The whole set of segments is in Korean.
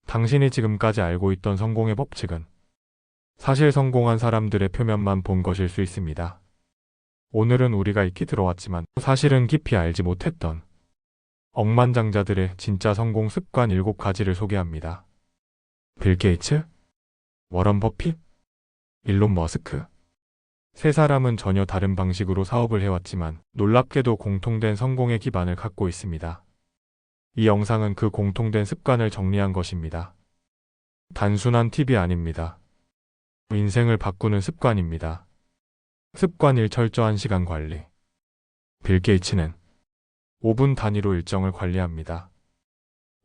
당신이 지금까지 알고 있던 성공의 법칙은 사실 성공한 사람들의 표면만 본 것일 수 있습니다. 오늘은 우리가 익히 들어왔지만 사실은 깊이 알지 못했던 억만장자들의 진짜 성공 습관 7가지를 소개합니다. 빌 게이츠, 워런 버핏, 일론 머스크. 세 사람은 전혀 다른 방식으로 사업을 해왔지만 놀랍게도 공통된 성공의 기반을 갖고 있습니다. 이 영상은 그 공통된 습관을 정리한 것입니다. 단순한 팁이 아닙니다. 인생을 바꾸는 습관입니다. 습관 1. 철저한 시간 관리. 빌 게이츠는 5분 단위로 일정을 관리합니다.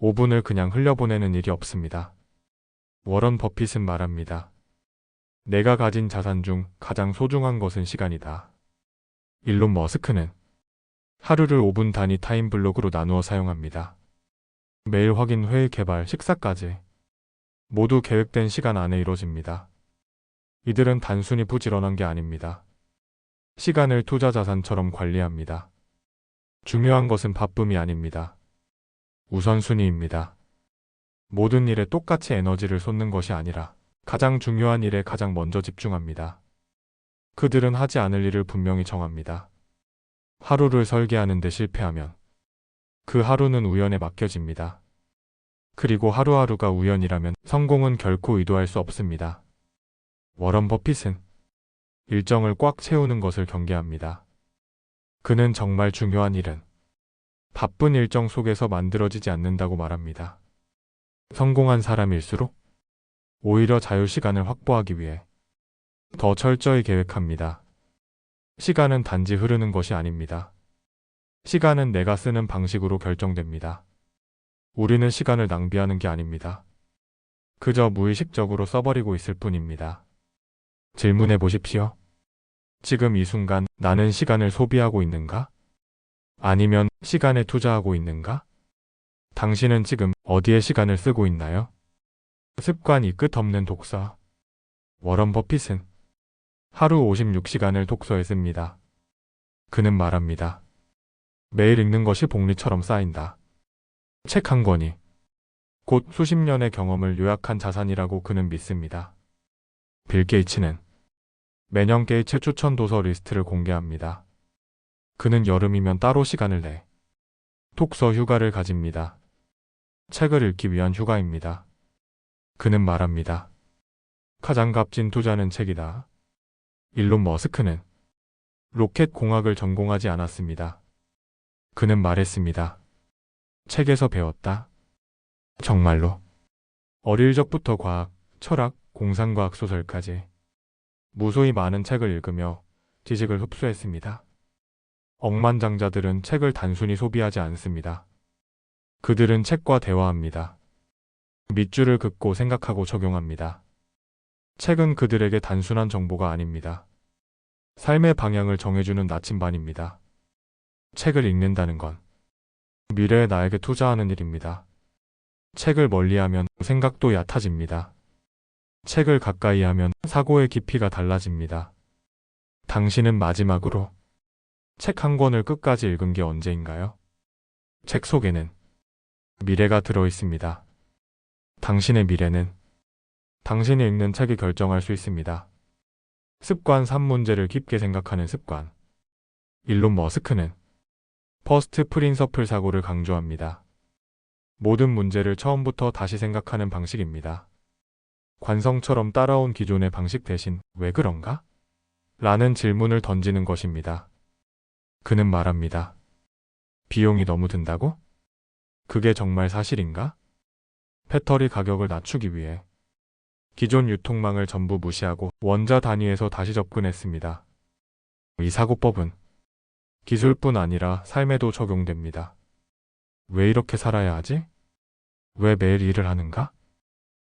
5분을 그냥 흘려보내는 일이 없습니다. 워런 버핏은 말합니다. 내가 가진 자산 중 가장 소중한 것은 시간이다. 일론 머스크는 하루를 5분 단위 타임 블록으로 나누어 사용합니다. 매일 확인, 회의, 개발, 식사까지 모두 계획된 시간 안에 이루어집니다. 이들은 단순히 부지런한 게 아닙니다. 시간을 투자 자산처럼 관리합니다. 중요한 것은 바쁨이 아닙니다. 우선순위입니다. 모든 일에 똑같이 에너지를 쏟는 것이 아니라 가장 중요한 일에 가장 먼저 집중합니다. 그들은 하지 않을 일을 분명히 정합니다. 하루를 설계하는 데 실패하면 그 하루는 우연에 맡겨집니다. 그리고 하루하루가 우연이라면 성공은 결코 의도할 수 없습니다. 워런 버핏은 일정을 꽉 채우는 것을 경계합니다. 그는 정말 중요한 일은 바쁜 일정 속에서 만들어지지 않는다고 말합니다. 성공한 사람일수록 오히려 자유시간을 확보하기 위해 더 철저히 계획합니다. 시간은 단지 흐르는 것이 아닙니다. 시간은 내가 쓰는 방식으로 결정됩니다. 우리는 시간을 낭비하는 게 아닙니다. 그저 무의식적으로 써버리고 있을 뿐입니다. 질문해 보십시오. 지금 이 순간 나는 시간을 소비하고 있는가? 아니면 시간에 투자하고 있는가? 당신은 지금 어디에 시간을 쓰고 있나요? 습관이 끝없는 독서. 워런 버핏은 하루 56시간을 독서에 씁니다. 그는 말합니다. 매일 읽는 것이 복리처럼 쌓인다. 책 한 권이 곧 수십 년의 경험을 요약한 자산이라고 그는 믿습니다. 빌 게이츠는 매년 게이츠 추천 도서 리스트를 공개합니다. 그는 여름이면 따로 시간을 내 독서 휴가를 가집니다. 책을 읽기 위한 휴가입니다. 그는 말합니다. 가장 값진 투자는 책이다. 일론 머스크는 로켓 공학을 전공하지 않았습니다. 그는 말했습니다. 책에서 배웠다. 정말로. 어릴 적부터 과학, 철학, 공상과학 소설까지 무수히 많은 책을 읽으며 지식을 흡수했습니다. 억만장자들은 책을 단순히 소비하지 않습니다. 그들은 책과 대화합니다. 밑줄을 긋고 생각하고 적용합니다. 책은 그들에게 단순한 정보가 아닙니다. 삶의 방향을 정해주는 나침반입니다. 책을 읽는다는 건 미래의 나에게 투자하는 일입니다. 책을 멀리하면 생각도 얕아집니다. 책을 가까이 하면 사고의 깊이가 달라집니다. 당신은 마지막으로 책 한 권을 끝까지 읽은 게 언제인가요? 책 속에는 미래가 들어 있습니다. 당신의 미래는 당신이 읽는 책이 결정할 수 있습니다. 습관 3. 문제를 깊게 생각하는 습관. 일론 머스크는 퍼스트 프린서플 사고를 강조합니다. 모든 문제를 처음부터 다시 생각하는 방식입니다. 관성처럼 따라온 기존의 방식 대신 왜 그런가? 라는 질문을 던지는 것입니다. 그는 말합니다. 비용이 너무 든다고? 그게 정말 사실인가? 배터리 가격을 낮추기 위해 기존 유통망을 전부 무시하고 원자 단위에서 다시 접근했습니다. 이 사고법은 기술뿐 아니라 삶에도 적용됩니다. 왜 이렇게 살아야 하지? 왜 매일 일을 하는가?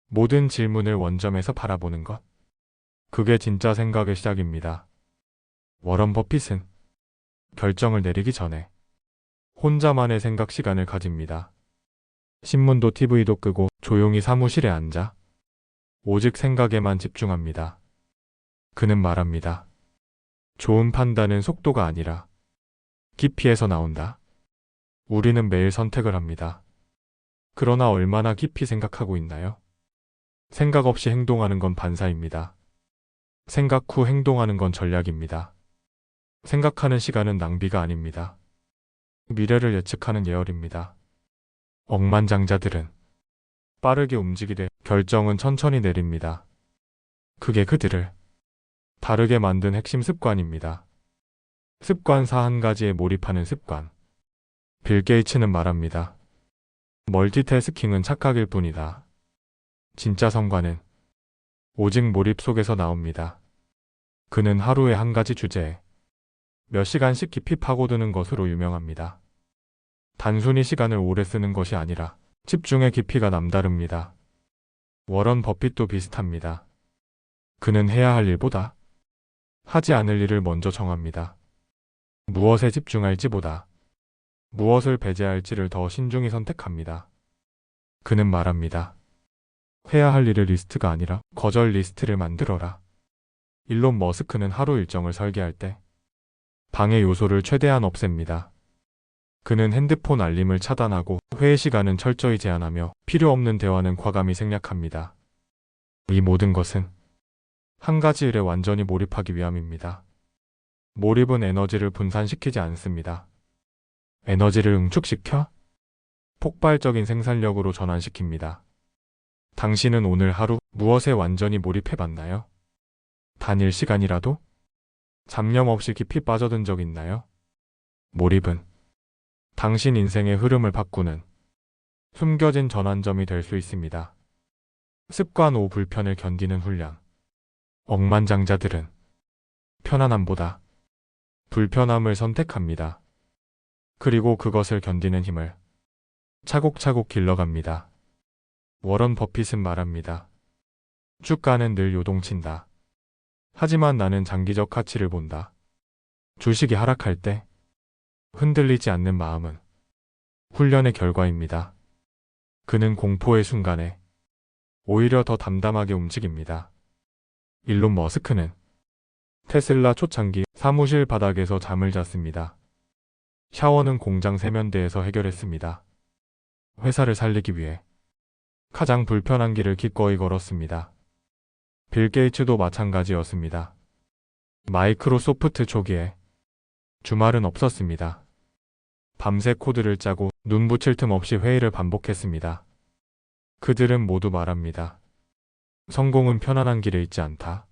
모든 질문을 원점에서 바라보는 것. 그게 진짜 생각의 시작입니다. 워런 버핏은 결정을 내리기 전에 혼자만의 생각 시간을 가집니다. 신문도 TV도 끄고 조용히 사무실에 앉아 오직 생각에만 집중합니다. 그는 말합니다. 좋은 판단은 속도가 아니라 깊이에서 나온다. 우리는 매일 선택을 합니다. 그러나 얼마나 깊이 생각하고 있나요? 생각 없이 행동하는 건 반사입니다. 생각 후 행동하는 건 전략입니다. 생각하는 시간은 낭비가 아닙니다. 미래를 예측하는 예열입니다. 억만장자들은 빠르게 움직이되 결정은 천천히 내립니다. 그게 그들을 다르게 만든 핵심 습관입니다. 습관사 한 가지에 몰입하는 습관. 빌 게이츠는 말합니다. 멀티태스킹은 착각일 뿐이다. 진짜 성과는 오직 몰입 속에서 나옵니다. 그는 하루에 한 가지 주제에 몇 시간씩 깊이 파고드는 것으로 유명합니다. 단순히 시간을 오래 쓰는 것이 아니라 집중의 깊이가 남다릅니다. 워런 버핏도 비슷합니다. 그는 해야 할 일보다 하지 않을 일을 먼저 정합니다. 무엇에 집중할지보다 무엇을 배제할지를 더 신중히 선택합니다. 그는 말합니다. 해야 할 일의 리스트가 아니라 거절 리스트를 만들어라. 일론 머스크는 하루 일정을 설계할 때 방해 요소를 최대한 없앱니다. 그는 핸드폰 알림을 차단하고 회의 시간은 철저히 제한하며 필요 없는 대화는 과감히 생략합니다. 이 모든 것은 한 가지 일에 완전히 몰입하기 위함입니다. 몰입은 에너지를 분산시키지 않습니다. 에너지를 응축시켜 폭발적인 생산력으로 전환시킵니다. 당신은 오늘 하루 무엇에 완전히 몰입해봤나요? 단 1시간이라도? 잡념 없이 깊이 빠져든 적 있나요? 몰입은 당신 인생의 흐름을 바꾸는 숨겨진 전환점이 될 수 있습니다. 습관 5. 불편을 견디는 훈련. 억만장자들은 편안함보다 불편함을 선택합니다. 그리고 그것을 견디는 힘을 차곡차곡 길러갑니다. 워런 버핏은 말합니다. 주가는 늘 요동친다. 하지만 나는 장기적 가치를 본다. 주식이 하락할 때 흔들리지 않는 마음은 훈련의 결과입니다. 그는 공포의 순간에 오히려 더 담담하게 움직입니다. 일론 머스크는 테슬라 초창기 사무실 바닥에서 잠을 잤습니다. 샤워는 공장 세면대에서 해결했습니다. 회사를 살리기 위해 가장 불편한 길을 기꺼이 걸었습니다. 빌 게이츠도 마찬가지였습니다. 마이크로소프트 초기에 주말은 없었습니다. 밤새 코드를 짜고 눈 붙일 틈 없이 회의를 반복했습니다. 그들은 모두 말합니다. 성공은 편안한 길에 있지 않다.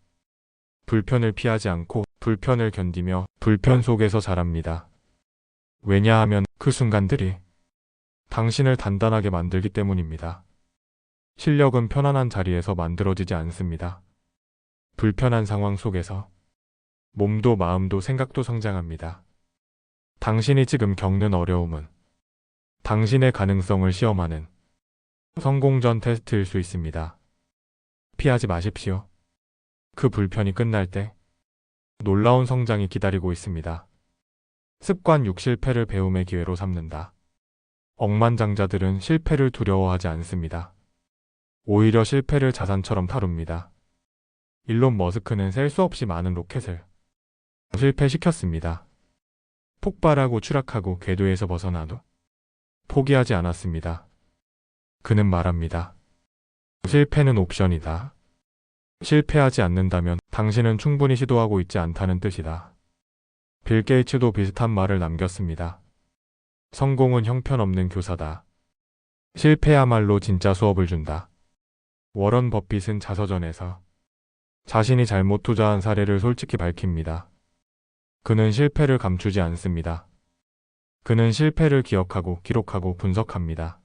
불편을 피하지 않고 불편을 견디며 불편 속에서 자랍니다. 왜냐하면 그 순간들이 당신을 단단하게 만들기 때문입니다. 실력은 편안한 자리에서 만들어지지 않습니다. 불편한 상황 속에서 몸도 마음도 생각도 성장합니다. 당신이 지금 겪는 어려움은 당신의 가능성을 시험하는 성공전 테스트일 수 있습니다. 피하지 마십시오. 그 불편이 끝날 때 놀라운 성장이 기다리고 있습니다. 습관 6. 실패를 배움의 기회로 삼는다. 억만장자들은 실패를 두려워하지 않습니다. 오히려 실패를 자산처럼 다룹니다. 일론 머스크는 셀 수 없이 많은 로켓을 실패시켰습니다. 폭발하고 추락하고 궤도에서 벗어나도 포기하지 않았습니다. 그는 말합니다. 실패는 옵션이다. 실패하지 않는다면 당신은 충분히 시도하고 있지 않다는 뜻이다. 빌 게이츠도 비슷한 말을 남겼습니다. 성공은 형편없는 교사다. 실패야말로 진짜 수업을 준다. 워런 버핏은 자서전에서 자신이 잘못 투자한 사례를 솔직히 밝힙니다. 그는 실패를 감추지 않습니다. 그는 실패를 기억하고 기록하고 분석합니다.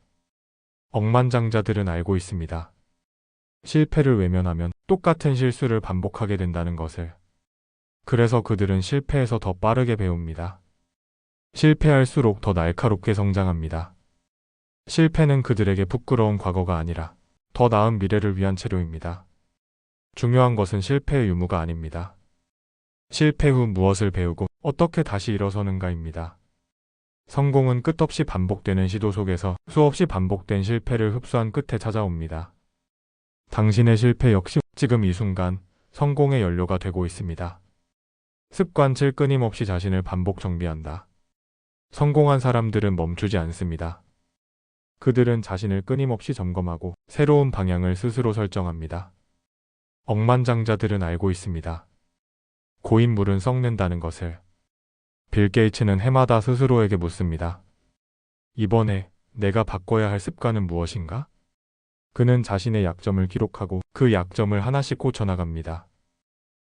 억만장자들은 알고 있습니다. 실패를 외면하면 똑같은 실수를 반복하게 된다는 것을. 그래서 그들은 실패에서 더 빠르게 배웁니다. 실패할수록 더 날카롭게 성장합니다. 실패는 그들에게 부끄러운 과거가 아니라 더 나은 미래를 위한 체료입니다. 중요한 것은 실패의 유무가 아닙니다. 실패 후 무엇을 배우고 어떻게 다시 일어서는가입니다. 성공은 끝없이 반복되는 시도 속에서 수없이 반복된 실패를 흡수한 끝에 찾아옵니다. 당신의 실패 역시 지금 이 순간 성공의 연료가 되고 있습니다. 습관 7. 끊임없이 자신을 반복 정비한다. 성공한 사람들은 멈추지 않습니다. 그들은 자신을 끊임없이 점검하고 새로운 방향을 스스로 설정합니다. 억만장자들은 알고 있습니다. 고인 물은 썩는다는 것을. 빌 게이츠는 해마다 스스로에게 묻습니다. 이번에 내가 바꿔야 할 습관은 무엇인가? 그는 자신의 약점을 기록하고 그 약점을 하나씩 고쳐나갑니다.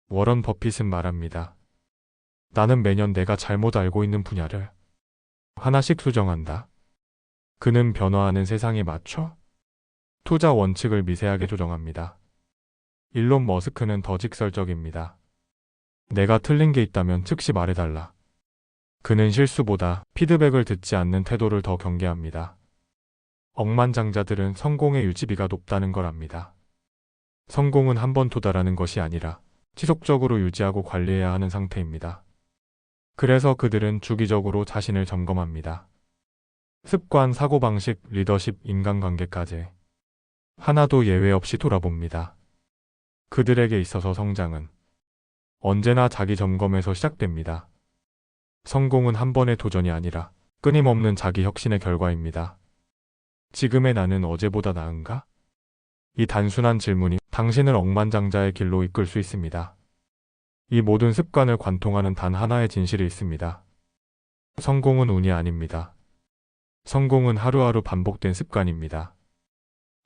워런 버핏은 말합니다. 나는 매년 내가 잘못 알고 있는 분야를 하나씩 수정한다. 그는 변화하는 세상에 맞춰 투자 원칙을 미세하게 조정합니다. 일론 머스크는 더 직설적입니다. 내가 틀린 게 있다면 즉시 말해달라. 그는 실수보다 피드백을 듣지 않는 태도를 더 경계합니다. 억만장자들은 성공의 유지비가 높다는 걸 압니다. 성공은 한 번 도달하는 것이 아니라 지속적으로 유지하고 관리해야 하는 상태입니다. 그래서 그들은 주기적으로 자신을 점검합니다. 습관, 사고방식, 리더십, 인간관계까지 하나도 예외 없이 돌아봅니다. 그들에게 있어서 성장은 언제나 자기 점검에서 시작됩니다. 성공은 한 번의 도전이 아니라 끊임없는 자기 혁신의 결과입니다. 지금의 나는 어제보다 나은가? 이 단순한 질문이 당신을 억만장자의 길로 이끌 수 있습니다. 이 모든 습관을 관통하는 단 하나의 진실이 있습니다. 성공은 운이 아닙니다. 성공은 하루하루 반복된 습관입니다.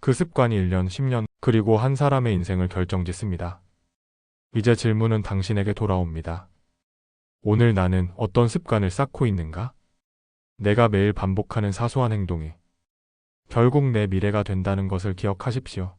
그 습관이 1년, 10년, 그리고 한 사람의 인생을 결정짓습니다. 이제 질문은 당신에게 돌아옵니다. 오늘 나는 어떤 습관을 쌓고 있는가? 내가 매일 반복하는 사소한 행동이 결국 내 미래가 된다는 것을 기억하십시오.